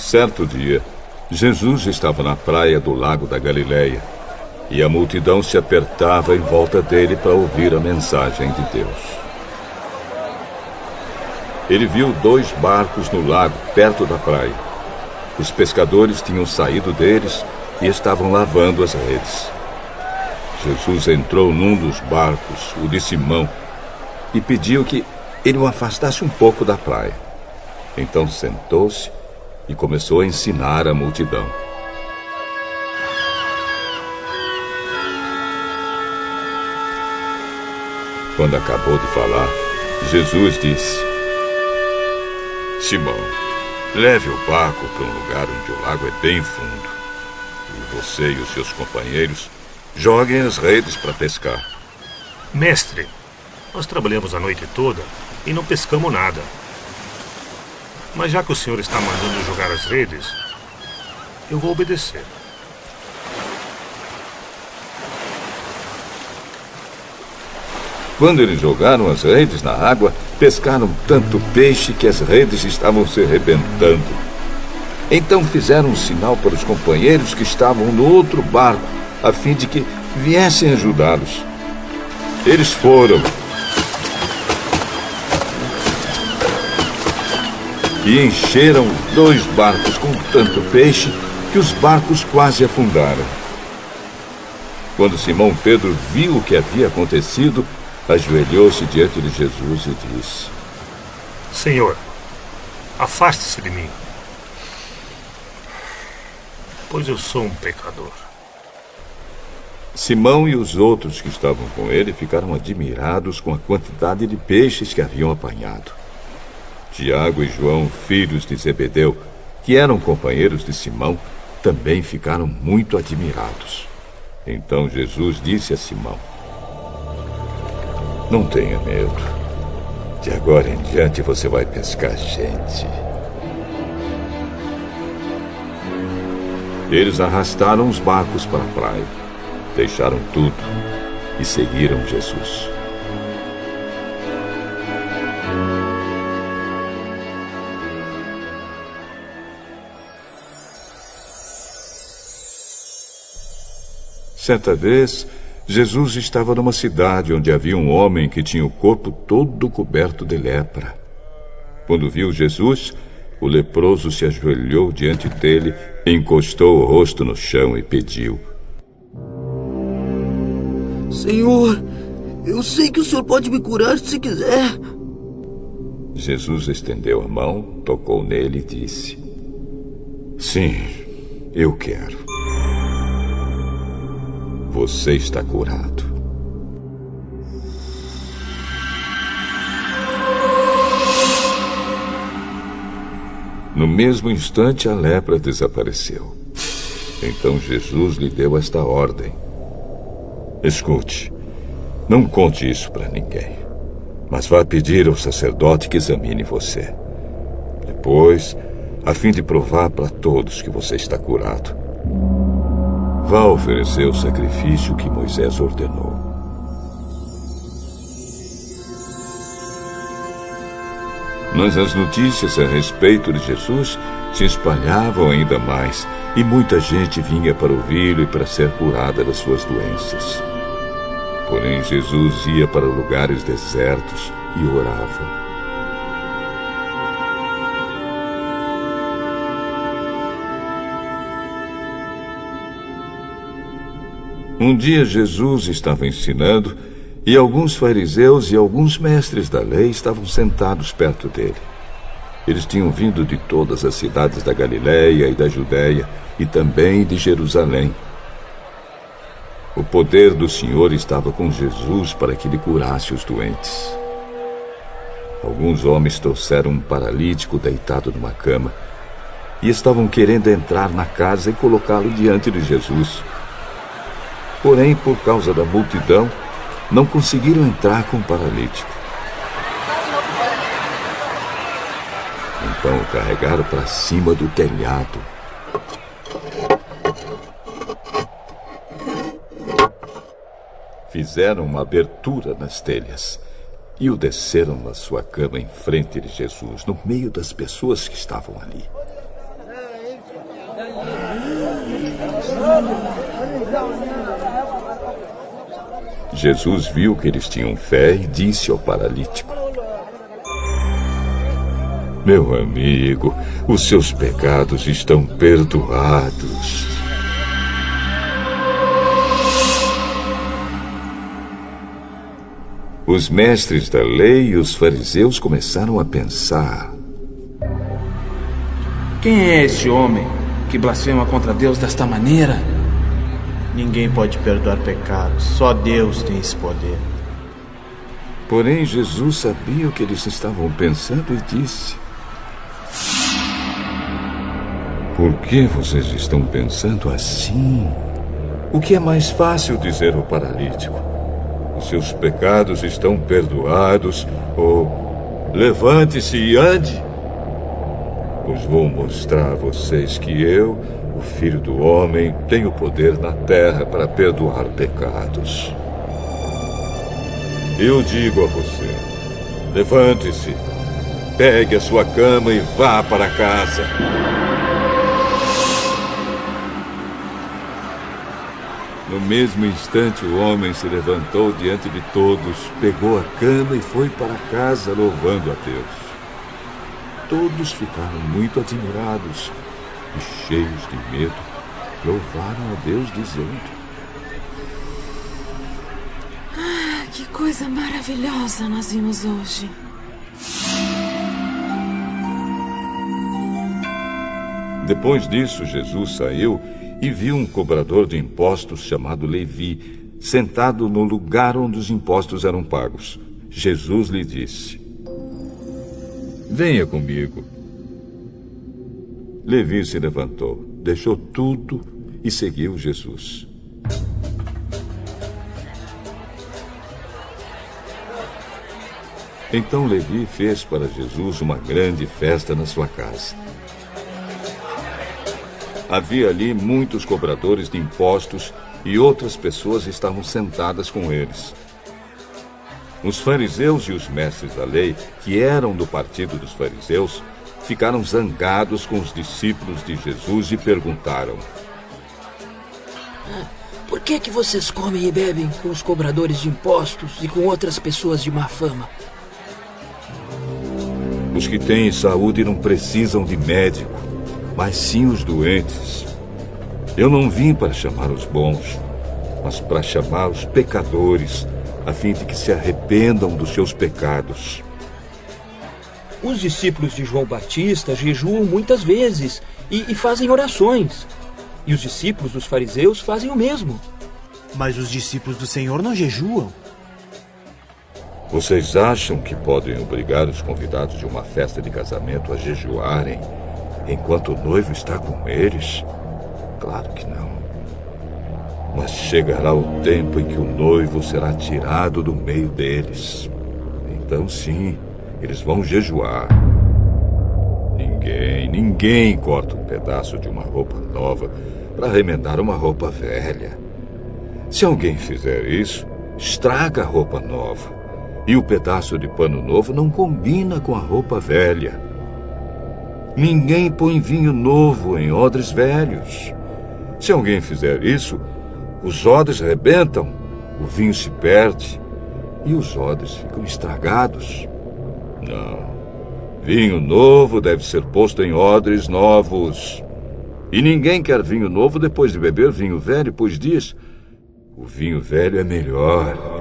Certo dia, Jesus estava na praia do lago da Galileia e a multidão se apertava em volta dele para ouvir a mensagem de Deus. Ele viu 2 barcos no lago, perto da praia. Os pescadores tinham saído deles e estavam lavando as redes. Jesus entrou num dos barcos, o de Simão, e pediu que ele o afastasse um pouco da praia. Então sentou-se e começou a ensinar a multidão. Quando acabou de falar, Jesus disse: Simão, leve o barco para um lugar onde o lago é bem fundo. E você e os seus companheiros joguem as redes para pescar. Mestre, nós trabalhamos a noite toda e não pescamos nada. Mas já que o senhor está mandando jogar as redes, eu vou obedecer. Quando eles jogaram as redes na água, pescaram tanto peixe que as redes estavam se arrebentando. Então fizeram um sinal para os companheiros que estavam no outro barco, a fim de que viessem ajudá-los. Eles foram e encheram 2 barcos com tanto peixe que os barcos quase afundaram. Quando Simão Pedro viu o que havia acontecido, ajoelhou-se diante de Jesus e disse: Senhor, afaste-se de mim, pois eu sou um pecador. Simão e os outros que estavam com ele ficaram admirados com a quantidade de peixes que haviam apanhado. Tiago e João, filhos de Zebedeu, que eram companheiros de Simão, também ficaram muito admirados. Então Jesus disse a Simão: Não tenha medo. De agora em diante você vai pescar gente. Eles arrastaram os barcos para a praia, deixaram tudo e seguiram Jesus. Certa vez, Jesus estava numa cidade onde havia um homem que tinha o corpo todo coberto de lepra. Quando viu Jesus, o leproso se ajoelhou diante dele, encostou o rosto no chão e pediu: Senhor, eu sei que o senhor pode me curar se quiser. Jesus estendeu a mão, tocou nele e disse: Sim, eu quero. Você está curado. No mesmo instante, a lepra desapareceu. Então Jesus lhe deu esta ordem: Escute, não conte isso para ninguém, mas vá pedir ao sacerdote que examine você. Depois, a fim de provar para todos que você está curado, vá oferecer o sacrifício que Moisés ordenou. Mas as notícias a respeito de Jesus se espalhavam ainda mais, e muita gente vinha para ouvi-lo e para ser curada das suas doenças. Porém, Jesus ia para lugares desertos e orava. Um dia Jesus estava ensinando e alguns fariseus e alguns mestres da lei estavam sentados perto dele. Eles tinham vindo de todas as cidades da Galileia e da Judéia e também de Jerusalém. O poder do Senhor estava com Jesus para que lhe curasse os doentes. Alguns homens trouxeram um paralítico deitado numa cama e estavam querendo entrar na casa e colocá-lo diante de Jesus. Porém, por causa da multidão, não conseguiram entrar com o paralítico. Então o carregaram para cima do telhado. Fizeram uma abertura nas telhas e o desceram na sua cama em frente de Jesus, no meio das pessoas que estavam ali. Jesus viu que eles tinham fé e disse ao paralítico: Meu amigo, os seus pecados estão perdoados. Os mestres da lei e os fariseus começaram a pensar: Quem é esse homem que blasfema contra Deus desta maneira? Ninguém pode perdoar pecados, só Deus tem esse poder. Porém, Jesus sabia o que eles estavam pensando e disse: Por que vocês estão pensando assim? O que é mais fácil dizer ao paralítico? Os seus pecados estão perdoados, ou levante-se e ande? Pois vou mostrar a vocês que eu, o Filho do Homem, tenho poder na terra para perdoar pecados. Eu digo a você, levante-se, pegue a sua cama e vá para casa. No mesmo instante, o homem se levantou diante de todos, pegou a cama e foi para casa louvando a Deus. Todos ficaram muito admirados e, cheios de medo, louvaram a Deus, dizendo: Que coisa maravilhosa nós vimos hoje. Depois disso, Jesus saiu e viu um cobrador de impostos chamado Levi, sentado no lugar onde os impostos eram pagos. Jesus lhe disse: Venha comigo. Levi se levantou, deixou tudo e seguiu Jesus. Então Levi fez para Jesus uma grande festa na sua casa. Havia ali muitos cobradores de impostos e outras pessoas estavam sentadas com eles. Os fariseus e os mestres da lei, que eram do partido dos fariseus, ficaram zangados com os discípulos de Jesus e perguntaram: Por que vocês comem e bebem com os cobradores de impostos e com outras pessoas de má fama? Os que têm saúde não precisam de médico, mas sim os doentes. Eu não vim para chamar os bons, mas para chamar os pecadores, a fim de que se arrependam dos seus pecados. Os discípulos de João Batista jejuam muitas vezes e fazem orações. E os discípulos dos fariseus fazem o mesmo. Mas os discípulos do Senhor não jejuam. Vocês acham que podem obrigar os convidados de uma festa de casamento a jejuarem enquanto o noivo está com eles? Claro que não. Mas chegará o tempo em que o noivo será tirado do meio deles. Então, sim, eles vão jejuar. Ninguém corta um pedaço de uma roupa nova para remendar uma roupa velha. Se alguém fizer isso, estraga a roupa nova. E o pedaço de pano novo não combina com a roupa velha. Ninguém põe vinho novo em odres velhos. Se alguém fizer isso, os odres rebentam, o vinho se perde e os odres ficam estragados. Não. Vinho novo deve ser posto em odres novos. E ninguém quer vinho novo depois de beber vinho velho, pois diz: o vinho velho é melhor.